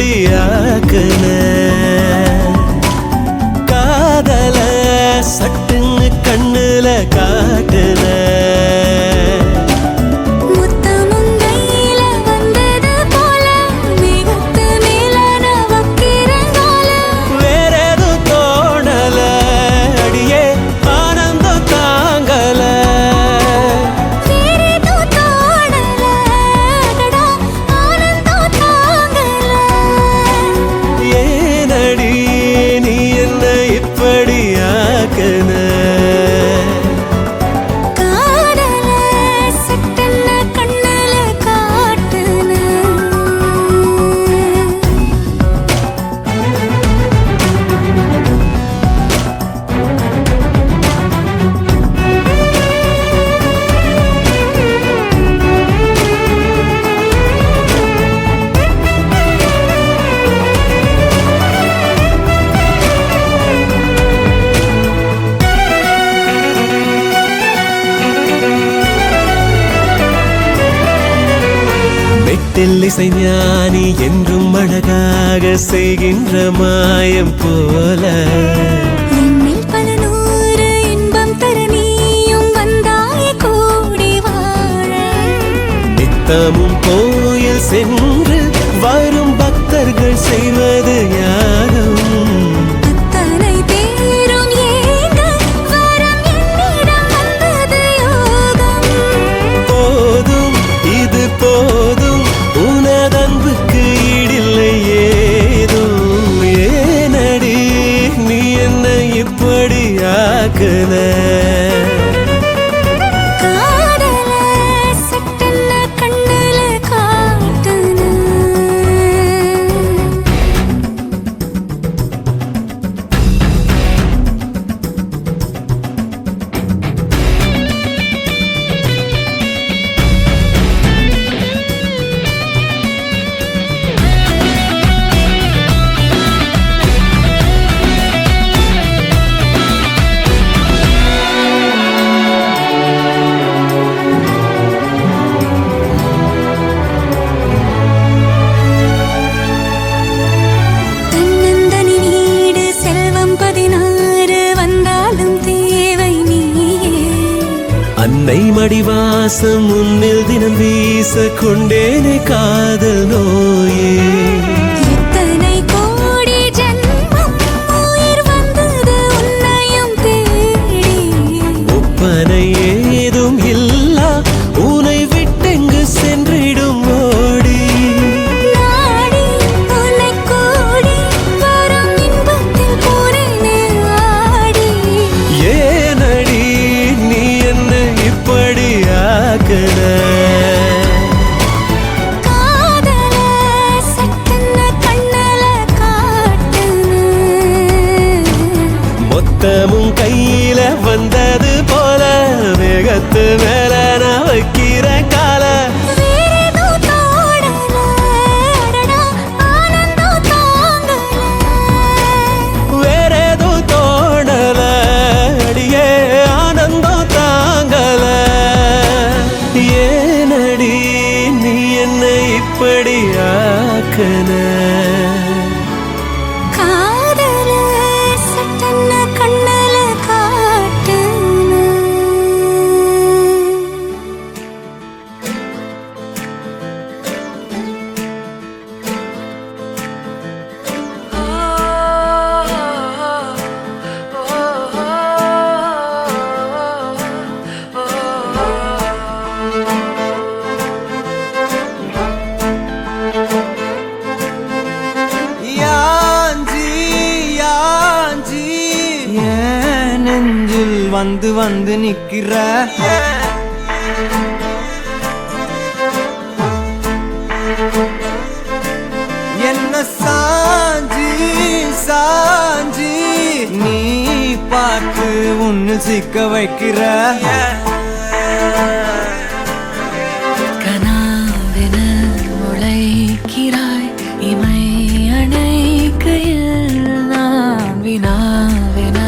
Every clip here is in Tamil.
இப்படி ஆக்குன காதல சட்டுன்னு கண்ணுல காட்டுன இசை ஞானி என்றும் அழகாக செய்கின்ற மாயம் போல என்னில் பல நூறு இன்பம் தர நீயும் வந்தாய் கூடி வாழ நித்தமும் கோயில் சென்று வரும் பக்தர்கள் செய்வது யாரும் அன்னை மடிவாசம் முன்னில் தினம் வீச கொண்டேனே காதல் நோயே எத்தனை கோடி ஜன்மம் உயிர் வந்தது உன்னையும் தேடி ஒப்பனை ஏதும் இல்லா உன்னை விட்டெங்கு சென்றிடும் ஓடி நாடி உன்னை கூடி வரும் இன்பத்தில் போனேனே ஆடி ஏனடி நீ என்ன இப்படி ஆக்குன காதல சட்டுன்னு கண்ணுல காட்டுன மொத்தமும் கையில வந்தது போல மேகத்து மேல நான் வைக்கிற கால வேறேதோ தோணல அடியே ஆனந்தம் தாங்கல ஏனடி நீ என்ன இப்படி ஆக்குன காதல சட்டுன்னு கண்ணுல காட்டுன நெஞ்சில் வந்து வந்து நிக்கிற என்ன சாஞ்சி சாஞ்சி நீ பார்த்து உன்னு சிக்க வைக்கிற கனாவென உழைக்கிறாய் இமை அணைக்கையில் நான் வினாவென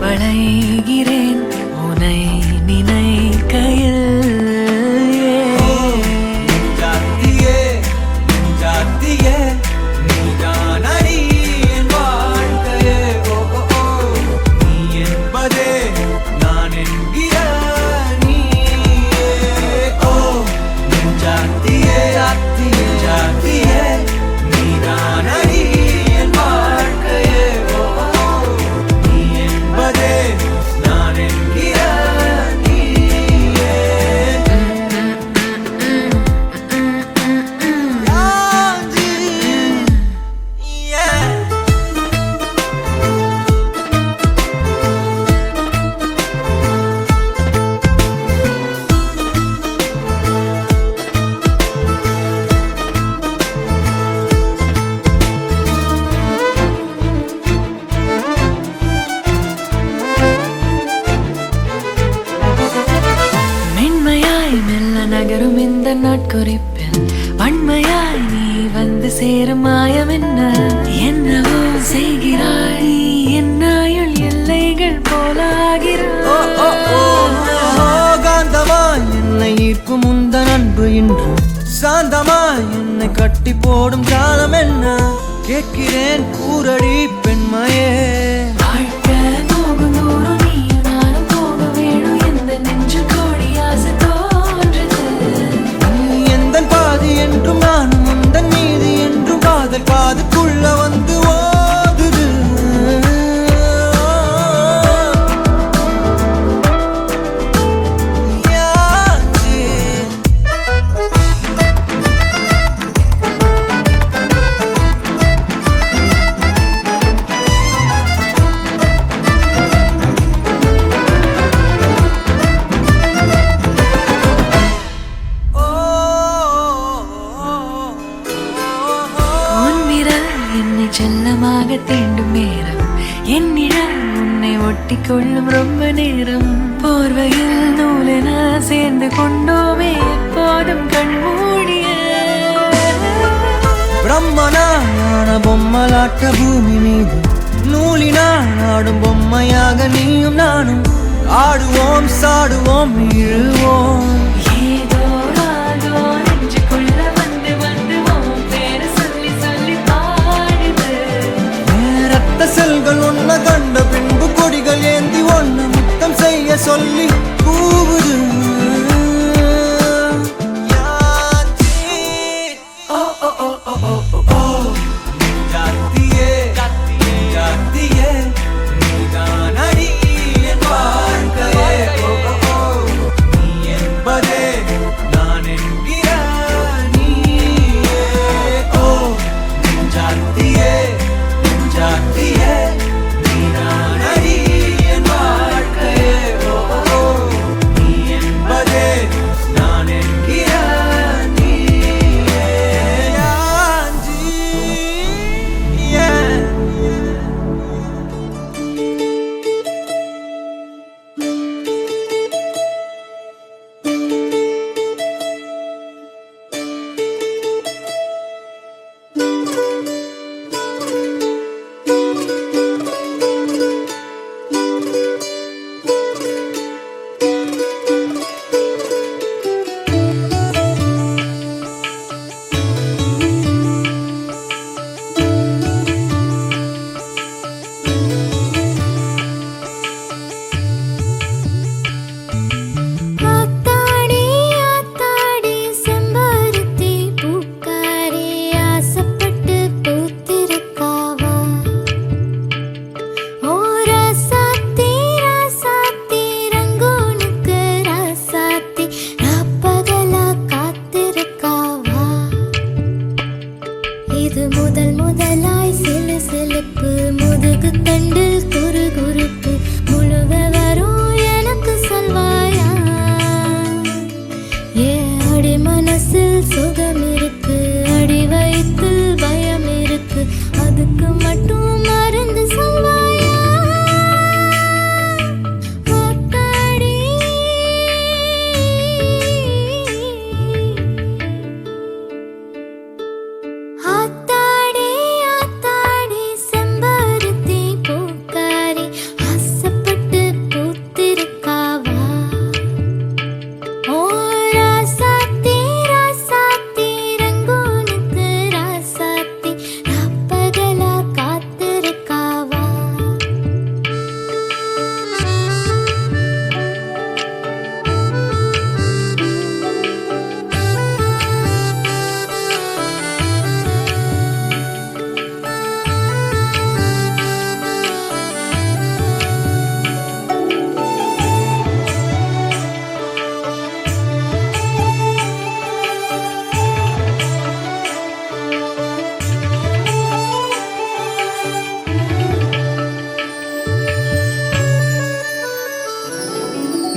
வளைகிறேன் உனை நினைக்கையில் ஜாத்தியே ஜாத்தியே நீ இந்த நாட்குறிப்பில் வன்மையாய் நீ வந்து சேரும் மாயம் என்ன என்னவோ செய்கிறாய் நீ என்னாயுள் எல்லைகள் போலாகிறாய் காந்தமா என்னை ஈர்க்கும் உந்தன் அன்பு இன்று சாந்தமா என்னை கட்டி போடும் ஜாலம் என்ன கேட்கிறேன் கூரடி பெண்மையே வாழ்க்கை போகும் தூரம் நீயும் நானும் போக வேணும் எந்த நெஞ்சு கோடி ஆசை தோன்றுது நீ எந்தன் பாதி என்றும் நானும் உந்தன் மீதி என்றும் காதல் காதுக்குள்ள வந்து ஓதுது செல்லமாக தீண்டும் நேரம் என்னிடம் உன்னை ஒட்டி கொள்ளும் ரொம்ப நேரம் போர்வையில் நூலென சேர்ந்து கொண்டோமே எப்போதும் கண்மூடிய பிரம்மனான பொம்மலாட்ட பூமி மீது நூலினால் ஆடும் பொம்மையாக நீயும் நானும் ஆடுவோம் சாடுவோம் இழுவோம் ஏதோ ராகோ நெஞ்சுக்குள்ள வந்து வந்து உன் பேரு சொல்லி சொல்லி பாடுது ரத்த செல்கள் ஒன்ன கண்ட பின்பு கொடிகள் ஏந்தி ஒன்ன முத்தம் செய்ய சொல்லி கூவுது முதலாய் சிலு சிலுப்பு முதுகு தண்டில் குறு குறுப்பு முழுக வரும் எனக்கு சொல்வாயா ஏ அடி மனசில் சுகம் இருக்கு அடி வயிற்றில் பயம் இருக்கு அதுக்கு மட்டும் மருந்து சொல்வாயா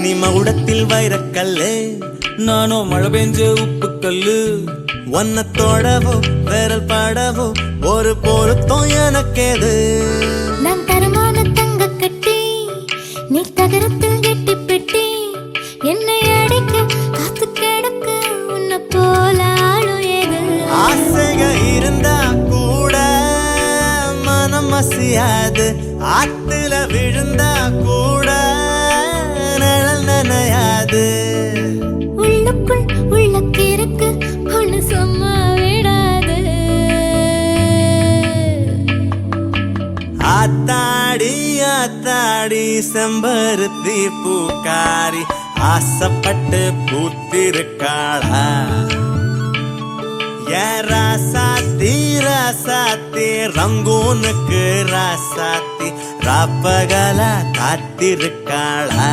நீ மகுடத்தில் வைரக்கல்லு, நானோ மழை பெஞ்ச உப்பு கல்லு. ஒன்ன தோடவோ விரல் பாடவோ ஒரு பொருத்தம் எனக்கேது. நான் தரமான தங்க கட்டி, நீ தகரத்தில் கெட்டி பெட்டி. என்னை அடைக்க காத்து கிடக்க, உன்னை அசையாது ஆத்துல விழுந்தா கூட நிழல் நனையாது உள்ளுக்குள் உள்ளக்கிருக்கு ஒண்ணு சும்மா விடாது ஆத்தாடி ஆத்தாடி செம்பருத்தி பூக்காரி ஆசைப்பட்டு பூத்திருக்காளா ஏன் ராசாத்தி ராசாத்தி ரங்கூனுக்கு ராசாத்தி ராப்பகலா காத்திருக்காளா